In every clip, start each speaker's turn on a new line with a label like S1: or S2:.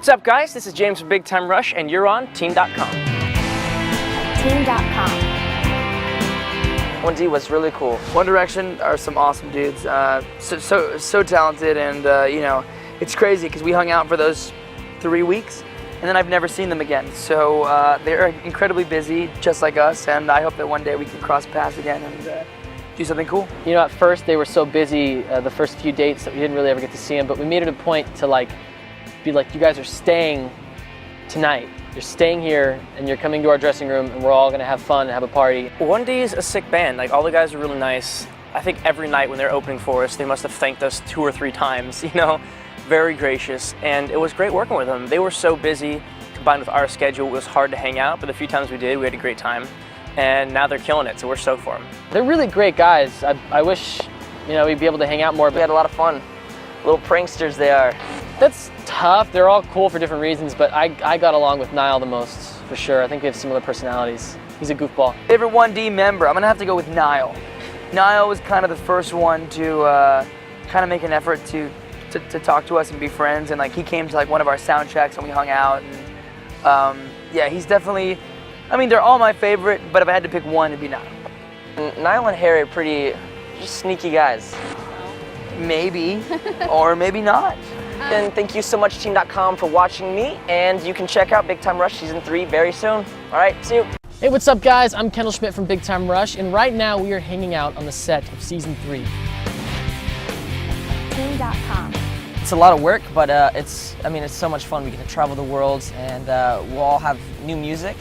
S1: What's up, guys? This is James from Big Time Rush, and you're on Teen.com.
S2: Teen.com.
S3: 1D was really cool.
S4: One Direction are some awesome dudes. So talented, and you know, it's crazy because we hung out for those 3 weeks, and then I've never seen them again. So they're incredibly busy, just like us, and I hope that one day we can cross paths again and do something cool.
S5: You know, at first they were so busy, the first few dates, that we didn't really ever get to see them, but we made it a point to be like, you guys are staying tonight. You're staying here and you're coming to our dressing room and we're all gonna have fun and have a party.
S1: 1D is a sick band. Like, all the guys are really nice. I think every night when they're opening for us, they must have thanked us 2 or 3 times, you know? Very gracious, and it was great working with them. They were so busy, combined with our schedule, it was hard to hang out, but the few times we did, we had a great time. And now they're killing it, so we're stoked for them.
S5: They're really great guys. I wish, you know, we'd be able to hang out more.
S3: We had a lot of fun. Little pranksters they are.
S5: That's tough. They're all cool for different reasons, but I got along with Niall the most, for sure. I think we have similar personalities. He's a goofball.
S4: Favorite 1D member, I'm gonna have to go with Niall. Niall was kind of the first one to kind of make an effort to talk to us and be friends, and like he came to like one of our sound checks and we hung out, and yeah, he's definitely, I mean, they're all my favorite, but if I had to pick one, it'd be Niall.
S3: Niall and Harry are pretty just sneaky guys.
S4: Maybe, or maybe not.
S3: And thank you so much, Teen.com, for watching me, and you can check out Big Time Rush Season 3 very soon. All right, see you.
S5: Hey, what's up, guys? I'm Kendall Schmidt from Big Time Rush, and right now we are hanging out on the set of Season 3.
S2: Teen.com.
S3: It's a lot of work, but it's so much fun. We get to travel the world, and we'll all have new music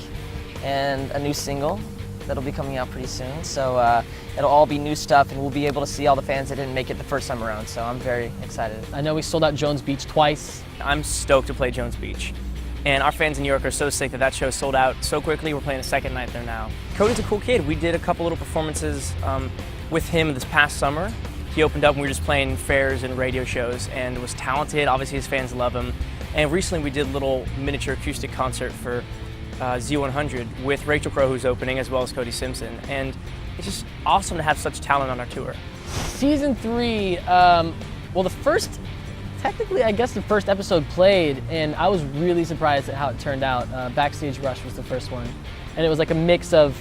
S3: and a new single that'll be coming out pretty soon. So it'll all be new stuff, and we'll be able to see all the fans that didn't make it the first time around. So I'm very excited.
S5: I know we sold out Jones Beach twice.
S1: I'm stoked to play Jones Beach. And our fans in New York are so sick that show sold out so quickly. We're playing a second night there now. Cody's a cool kid. We did a couple little performances with him this past summer. He opened up and we were just playing fairs and radio shows, and was talented. Obviously his fans love him. And recently we did a little miniature acoustic concert for Z100 with Rachel Crow, who's opening, as well as Cody Simpson. And it's just awesome to have such talent on our tour.
S5: Season 3, well, technically, I guess the first episode played, and I was really surprised at how it turned out. Backstage Rush was the first one. And it was like a mix of,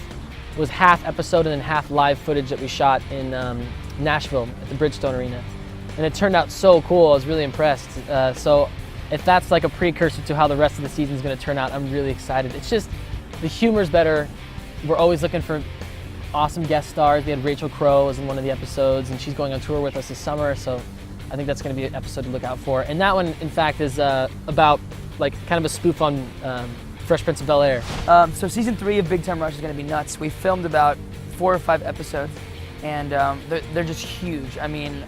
S5: it was half episode and then half live footage that we shot in Nashville at the Bridgestone Arena. And it turned out so cool. I was really impressed. So if that's like a precursor to how the rest of the season is going to turn out, I'm really excited. It's just, the humor's better. We're always looking for awesome guest stars. We had Rachel Crow was in one of the episodes, and she's going on tour with us this summer, so I think that's going to be an episode to look out for. And that one, in fact, is about like kind of a spoof on Fresh Prince of Bel-Air.
S4: So season 3 of Big Time Rush is gonna be nuts. We filmed about 4 or 5 episodes, and they're just huge. I mean,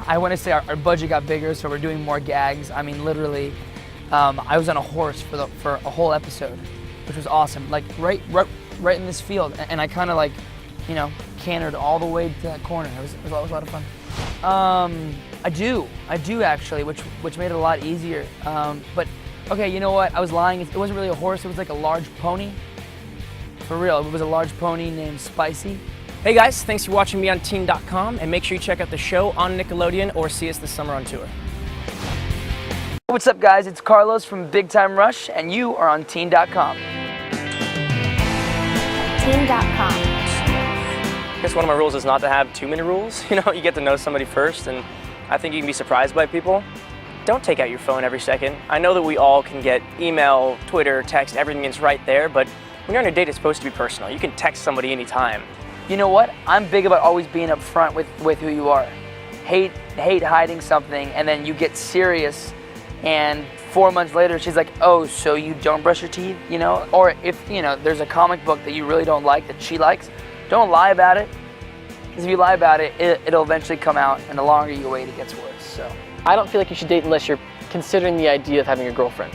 S4: I want to say our budget got bigger, so we're doing more gags. I mean, literally, I was on a horse for a whole episode, which was awesome. Like right in this field, and I kind of like, you know, cantered all the way to that corner. It was a lot of fun. I do actually, which made it a lot easier. But okay, you know what? I was lying. It wasn't really a horse. It was like a large pony. For real, it was a large pony named Spicy.
S1: Hey guys, thanks for watching me on Teen.com, and make sure you check out the show on Nickelodeon or see us this summer on tour.
S4: What's up, guys? It's Carlos from Big Time Rush, and you are on Teen.com.
S2: Teen.com.
S1: I guess one of my rules is not to have too many rules. You know, you get to know somebody first, and I think you can be surprised by people. Don't take out your phone every second. I know that we all can get email, Twitter, text, everything is right there, but when you're on a date, it's supposed to be personal. You can text somebody anytime.
S4: You know what? I'm big about always being upfront with who you are. Hate hiding something, and then you get serious, and 4 months later she's like, oh, so you don't brush your teeth, you know? Or if, you know, there's a comic book that you really don't like that she likes, don't lie about it. Because if you lie about it, it'll eventually come out, and the longer you wait, it gets worse. So
S5: I don't feel like you should date unless you're considering the idea of having a girlfriend.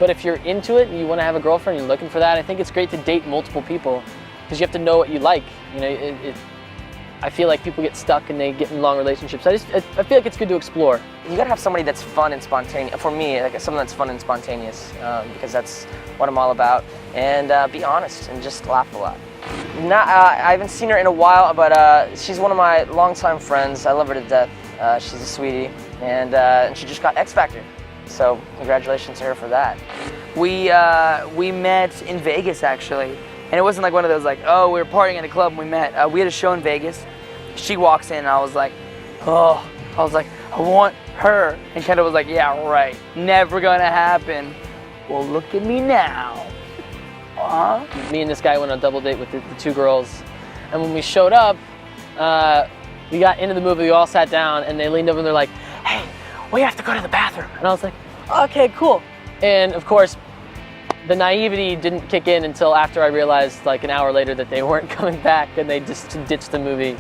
S5: But if you're into it and you want to have a girlfriend, you're looking for that, I think it's great to date multiple people, because you have to know what you like. You know, I feel like people get stuck and they get in long relationships. I feel like it's good to explore.
S3: You gotta have somebody that's fun and spontaneous. For me, like someone that's fun and spontaneous, because that's what I'm all about. And be honest and just laugh a lot. I haven't seen her in a while, but she's one of my longtime friends. I love her to death. She's a sweetie, and she just got X Factor. So congratulations to her for that.
S4: We met in Vegas actually, and it wasn't like one of those like, oh, we were partying in a club and we met. We had a show in Vegas. She walks in and I was like, oh, I want her. And Kendall was like, yeah, right, never gonna happen. Well, look at me now.
S5: Me and this guy went on a double date with the two girls, and when we showed up, we got into the movie, we all sat down, and they leaned over and they're like, hey, we have to go to the bathroom. And I was like, okay, cool. And of course, the naivety didn't kick in until after I realized like an hour later that they weren't coming back and they just ditched the movie.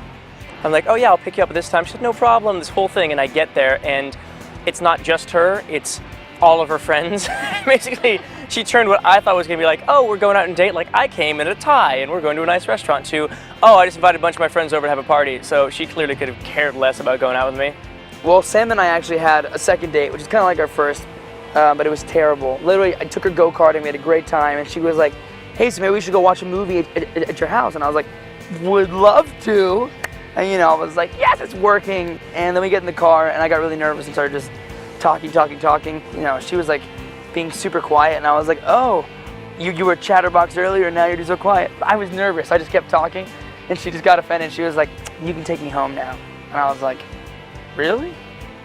S1: I'm like, oh yeah, I'll pick you up at this time. She said, no problem, this whole thing. And I get there and it's not just her, it's all of her friends. Basically, she turned what I thought was gonna be like, oh, we're going out and date, like I came in a tie and we're going to a nice restaurant, to, oh, I just invited a bunch of my friends over to have a party. So she clearly could have cared less about going out with me.
S4: Well, Sam and I actually had a second date, which is kind of like our first, but it was terrible. Literally, I took her go-karting, we had a great time, and she was like, hey, so maybe we should go watch a movie at your house. And I was like, would love to. And you know, I was like, yes, it's working. And then we get in the car, and I got really nervous and started just talking. You know, she was like being super quiet, and I was like, oh, you were chatterbox earlier, and now you're just so quiet. I was nervous, I just kept talking, and she just got offended. She was like, you can take me home now. And I was like, really?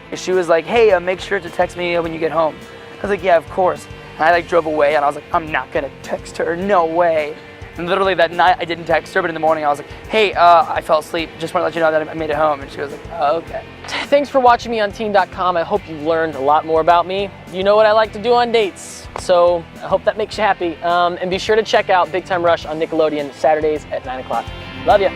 S4: And she was like, hey, make sure to text me when you get home. I was like, yeah, of course. And I like drove away, and I was like, I'm not gonna text her, no way. And literally that night I didn't text her, but in the morning I was like, hey, I fell asleep, just want to let you know that I made it home. And she was like, oh, okay.
S5: Thanks for watching me on Teen.com. I hope you learned a lot more about me. You know what I like to do on dates, so I hope that makes you happy. And be sure to check out Big Time Rush on Nickelodeon Saturdays at 9 o'clock. Love ya.